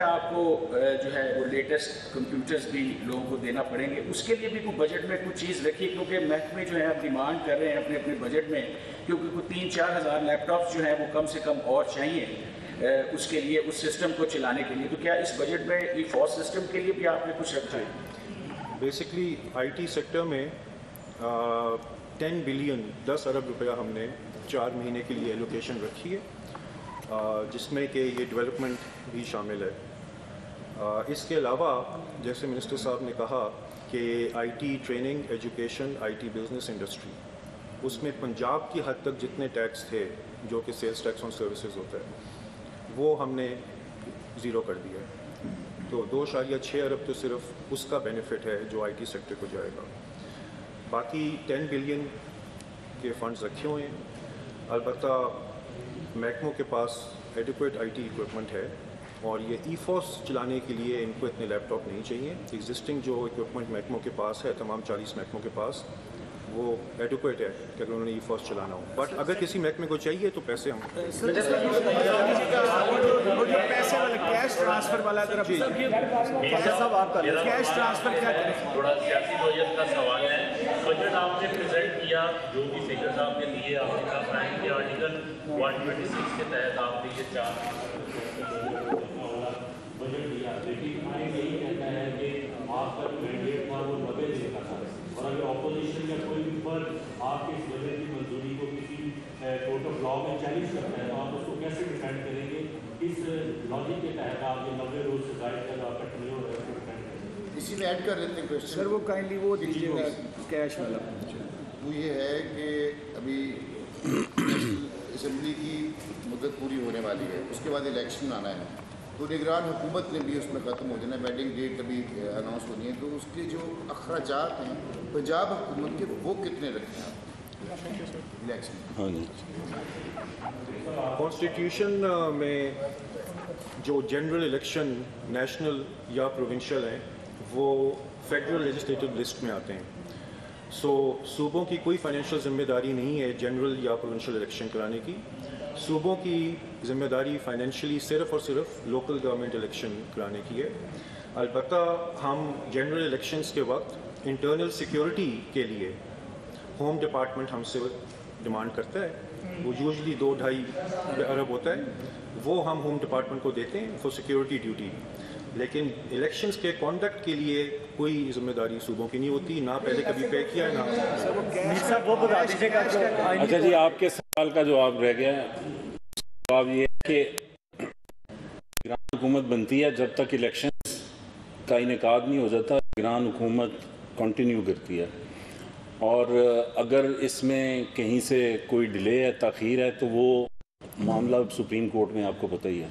آپ کو جو ہے وہ لیٹسٹ کمپیوٹرز بھی لوگوں کو دینا پڑیں گے. اس کے لیے بھی کوئی بجٹ میں کچھ چیز رکھی، کیونکہ محکمے جو ہیں اب ڈیمانڈ کر رہے ہیں اپنے اپنے بجٹ میں، کیونکہ کوئی 3-4 ہزار لیپ ٹاپس جو ہیں وہ کم سے کم اور چاہیے اس کے لیے، اس سسٹم کو چلانے کے لیے. تو کیا اس بجٹ میں ای فوس سسٹم کے لیے بھی آپ نے کچھ رکھا ہے؟ بیسکلی آئی ٹی سیکٹر میں 10 بلین 10 ارب روپیہ ہم نے 4 مہینے کے لیے ایلوکیشن رکھی ہے، جس میں کہ یہ ڈیولپمنٹ بھی شامل ہے. اس کے علاوہ جیسے منسٹر صاحب نے کہا کہ I T training, education, I T business industry, اس میں پنجاب کی حد تک جتنے ٹیکس تھے جو کہ سیلز ٹیکس آن سروسز ہوتا ہے وہ ہم نے زیرو کر دیا ہے. تو 2.6 ارب تو صرف اس کا بینیفٹ ہے جو آئی ٹی سیکٹر کو جائے گا. باقی 10 بلین کے فنڈز رکھے ہوئے ہیں. البتہ محکموں کے پاس ایڈیکویٹ آئی ٹی اکوپمنٹ ہے، اور یہ ای فوس چلانے کے لیے ان کو اتنے لیپ ٹاپ نہیں چاہیے. ایگزسٹنگ جو اکوپمنٹ محکموں کے پاس ہے، تمام 40 محکموں کے پاس، وہ ایڈیکویٹ ہے کہ اگر انہوں نے ای فوس چلانا ہو. بٹ اگر کسی محکمے کو چاہیے تو پیسے ہم پیسے والا کیش ٹرانسفر والا اگر آپ صاحب آپ کا کیش ٹرانسفر کیا کریں؟ تھوڑا سیاسی نوعیت کا سوال ہے. بجٹ آپ نے پریزنٹ کیا، جو بھی فگر آپ نے لیے، آپ نے کہا فرائم کے آرٹیکل 126 کے تحت آپ نے یہ 4 بجٹ دیا، لیکن آئین یہی کہتا ہے کہ آپ کا جو مینڈیٹ تھا وہ 90 دن کا تھا، اور اگر اپوزیشن یا کوئی بھی فرد آپ کے اس بجٹ کی منظوری کو کسی کورٹ آف لا میں چیلنج کرتا ہے تو آپ اس کو کیسے ڈیفینڈ کریں گے؟ اس لاجک کے تحت آپ یہ 90 روز سے زائد کا جو آپ کا ٹریننگ ہے اس کو ڈیفینڈ کریں گے؟ اسی میں ایڈ کر دیتے ہیں کوشچن. سر وہ کائنڈلی وہ دیجیے گا کیش والا. وہ یہ ہے کہ ابھی اسمبلی کی مدت پوری ہونے والی ہے، اس کے بعد الیکشن آنا ہے، تو نگران حکومت نے بھی اس میں ختم ہو جانا ہے، ویڈنگ ڈیٹ ابھی اناؤنس ہونی ہے. تو اس کے جو اخراجات ہیں پنجاب حکومت کے وہ کتنے رکھیں آپ الیکشن؟ کانسٹیٹیوشن میں جو جنرل الیکشن نیشنل یا پروونشل ہیں وہ فیڈرل لیجسلیٹو لسٹ میں آتے ہیں. سو صوبوں کی کوئی فائنینشیل ذمہ داری نہیں ہے جنرل یا پروونشل الیکشن کرانے کی. صوبوں کی ذمہ داری فائنینشلی صرف اور صرف لوکل گورنمنٹ الیکشن کرانے کی ہے. البتہ ہم جنرل الیکشنز کے وقت انٹرنل سیکیورٹی کے لیے ہوم ڈپارٹمنٹ ہم سے ڈیمانڈ کرتا ہے، وہ یوزلی 2-2.5 ارب ہوتا ہے، وہ ہم ہوم ڈپارٹمنٹ کو دیتے ہیں فور سیکیورٹی ڈیوٹی. لیکن الیکشنز کے کانڈکٹ کے لیے کوئی ذمہ داری صوبوں کی نہیں ہوتی، نہ پہلے کبھی پے کیا ہے نہ. اچھا جی، آپ کے سوال کا جواب رہ گیا ہے. جواب یہ ہے کہ نگران حکومت بنتی ہے جب تک الیکشن کا انعقاد نہیں ہو جاتا، نگران حکومت کنٹینیو کرتی ہے، اور اگر اس میں کہیں سے کوئی ڈیلے ہے، تاخیر ہے، تو وہ معاملہ سپریم کورٹ میں آپ کو پتہ ہی ہے.